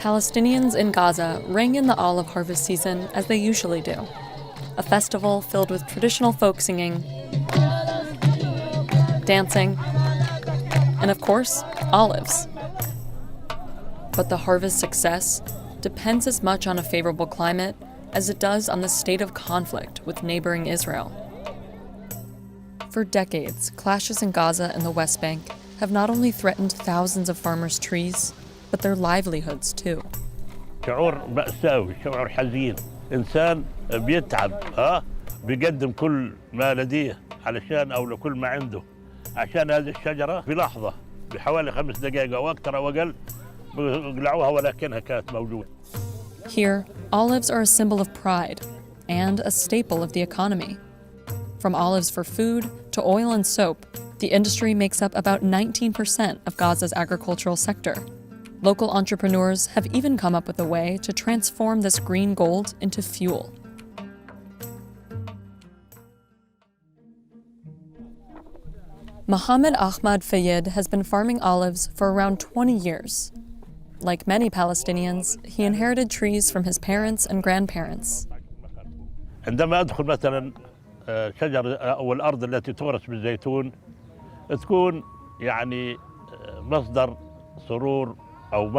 Palestinians in Gaza ring in the olive harvest season as they usually do. A festival filled with traditional folk singing, dancing, and of course, olives. But the harvest success depends as much on a favorable climate as it does on the state of conflict with neighboring Israel. For decades, clashes in Gaza and the West Bank have not only threatened thousands of farmers' trees, but their livelihoods too. شعور مأساوي، شعور حزين. إنسان بيتعب بيقدم كل ما لديه علشان أو لكل ما عنده عشان هذه الشجرة بلحظة بحوالي 5 دقائق أو أكثر أو أقل بيقلعوها ولكنها كانت موجودة. Here, olives are a symbol of pride and a staple of the economy. From olives for food to oil and soap, the industry makes up about 19% of Gaza's agricultural sector. Local entrepreneurs have even come up with a way to transform this green gold into fuel. Mohammed Ahmad Fayed has been farming olives for around 20 years. Like many Palestinians, he inherited trees from his parents and grandparents. عندما أدخل مثلا شجر أو الأرض التي تورث بالزيتون تكون يعني مصدر سرور أو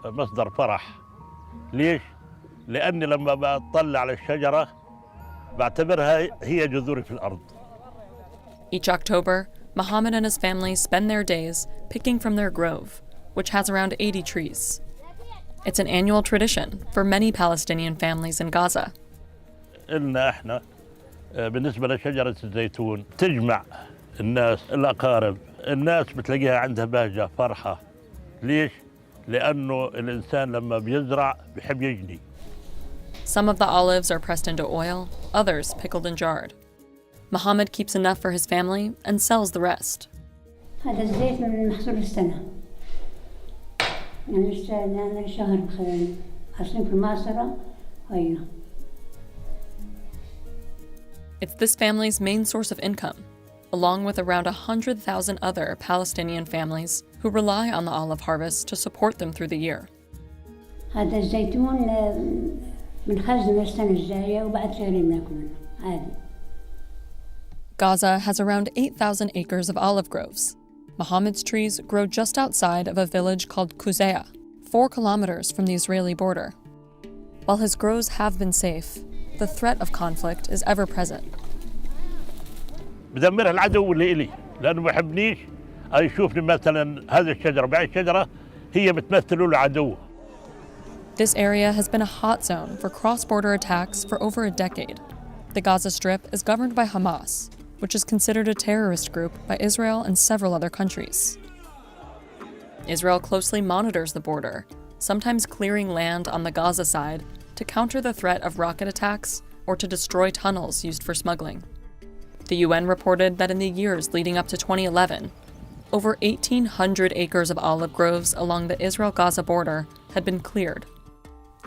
مصدر فرح. ليش؟ لأني لما بطلع على الشجرة بعتبرها هي جذوري في الأرض. Each October, Mohammed and his family spend their days picking from their grove, which has around 80 trees. It's an annual tradition for many Palestinian families in Gaza. إلنا إحنا بالنسبة لشجرة الزيتون تجمع الناس الأقارب، الناس بتلاقيها عندها بهجة فرحة. ليش؟ لأنه الإنسان لما بيزرع بيحب يجني. Some of the olives are pressed into oil, others pickled and jarred. Mohammed keeps enough for his family and sells the rest. هذا الزيت من محصول السنة. يعني شهر مثلا حاصلين في المعصرة هيا. It's this family's main source of income, along with around 100,000 other Palestinian families who rely on the olive harvest to support them through the year. هذا الزيتون بنخزنه السنة الجاية وبعد شهرين بناكل منه عادي. Gaza has around 8,000 acres of olive groves. Mohammed's trees grow just outside of a village called Kuzea, 4 kilometers from the Israeli border. While his groves have been safe, the threat of conflict is ever present. بدمرها العدو اللي إلي لأنه ما يحبنيش يشوفني مثلا هذه الشجرة بعد الشجرة هي بتمثل له عدو. This area has been a hot zone for cross-border attacks for over a decade. The Gaza Strip is governed by Hamas, which is considered a terrorist group by Israel and several other countries. Israel closely monitors the border, sometimes clearing land on the Gaza side to counter the threat of rocket attacks or to destroy tunnels used for smuggling. The UN reported that in the years leading up to 2011, over 1,800 acres of olive groves along the Israel-Gaza border had been cleared.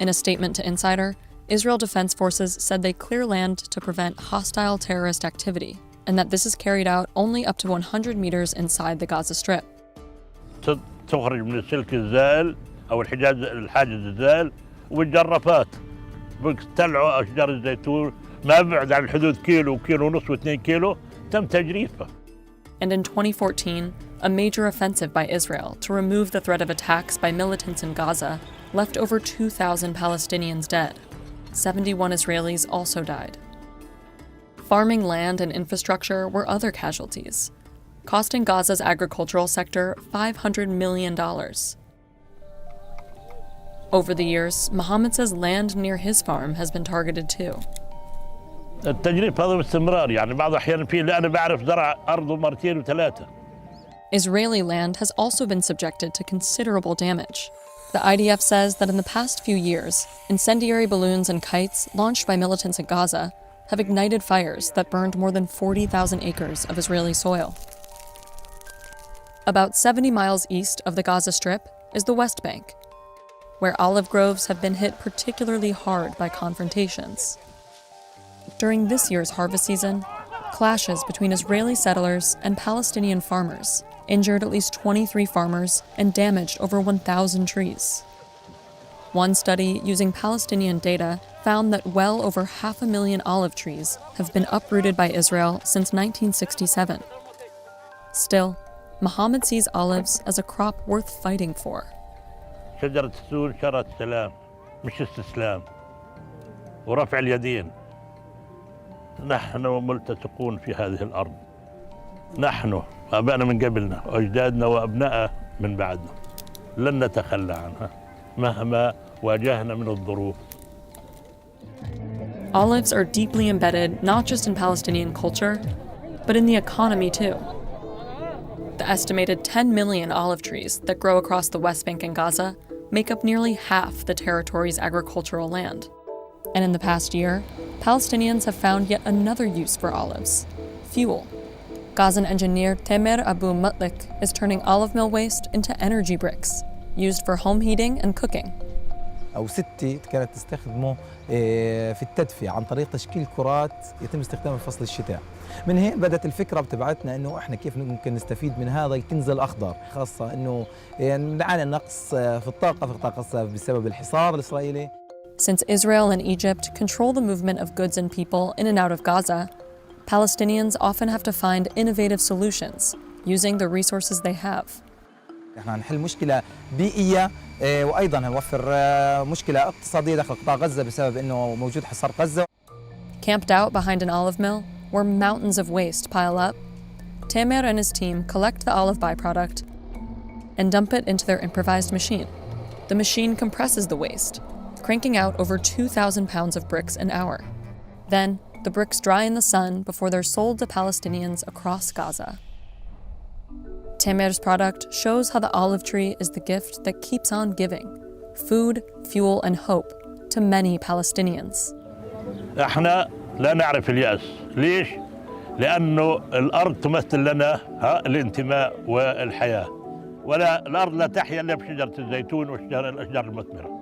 In a statement to Insider, Israel Defense Forces said they clear land to prevent hostile terrorist activity, and that this is carried out only up to 100 meters inside the Gaza Strip. تخرج من السلك الزائل أو الحاجز الزائل والجرافات بيطلعوا أشجار الزيتون ما بعد عن الحدود كيلو ونص و2 كيلو تم تجريفها. And in 2014, a major offensive by Israel to remove the threat of attacks by militants in Gaza left over 2,000 Palestinians dead. 71 Israelis also died. Farming land and infrastructure were other casualties, costing Gaza's agricultural sector $500 million. Over the years, Mohammed says land near his farm has been targeted too. التجريف هذا باستمرار يعني بعض الأحيان فيه لأن بعرف زرع أرضه مرتين وثلاثة. Israeli land has also been subjected to considerable damage. The IDF says that in the past few years, incendiary balloons and kites launched by militants in Gaza have ignited fires that burned more than 40,000 acres of Israeli soil. About 70 miles east of the Gaza Strip is the West Bank, where olive groves have been hit particularly hard by confrontations. During this year's harvest season, clashes between Israeli settlers and Palestinian farmers injured at least 23 farmers and damaged over 1,000 trees. One study using Palestinian data found that well over 500,000 olive trees have been uprooted by Israel since 1967. Still, Mohammed sees olives as a crop worth fighting for. شجرة السور شجرة سلام مش استسلام ورفع اليدين. نحن ملتصقون في هذه الأرض. نحن آبائنا من قبلنا وأجدادنا وأبنائنا من بعدنا لن نتخلى عنها مهما واجهنا من الظروف. Olives are deeply embedded not just in Palestinian culture, but in the economy too. The estimated 10 million olive trees that grow across the West Bank and Gaza make up nearly half the territory's agricultural land. And in the past year, Palestinians have found yet another use for olives: fuel. Gazan engineer Tamer Abu Mutlik is turning olive mill waste into energy bricks, used for home heating and cooking. أو ستي كانت تستخدمه في التدفئة عن طريق تشكيل كرات يتم استخدامها في فصل الشتاء. من هنا بدأت الفكرة بتبعتنا إنه إحنا كيف ممكن نستفيد من هذا الكنز الأخضر، خاصة إنه نعاني نقص في الطاقة بسبب الحصار الإسرائيلي. Since Israel and Egypt control the movement of goods and people in and out of Gaza, Palestinians often have to find innovative solutions using the resources they have. احنا هنحل مشكلة بيئية وأيضا هنوفر مشكلة اقتصادية داخل قطاع غزة بسبب إنه موجود حصار غزة. Camped out behind an olive mill, where mountains of waste pile up, Tamer and his team collect the olive byproduct and dump it into their improvised machine. The machine compresses the waste, cranking out over 2,000 pounds of bricks an hour. Then, the bricks dry in the sun before they're sold to Palestinians across Gaza. Tamer's product shows how the olive tree is the gift that keeps on giving food, fuel, and hope to many Palestinians. احنا لا نعرف اليأس، ليش؟ لأنه الأرض تمثل لنا الانتماء والحياة، ولا الأرض لا تحيا إلا بشجرة الزيتون والأشجار المثمرة.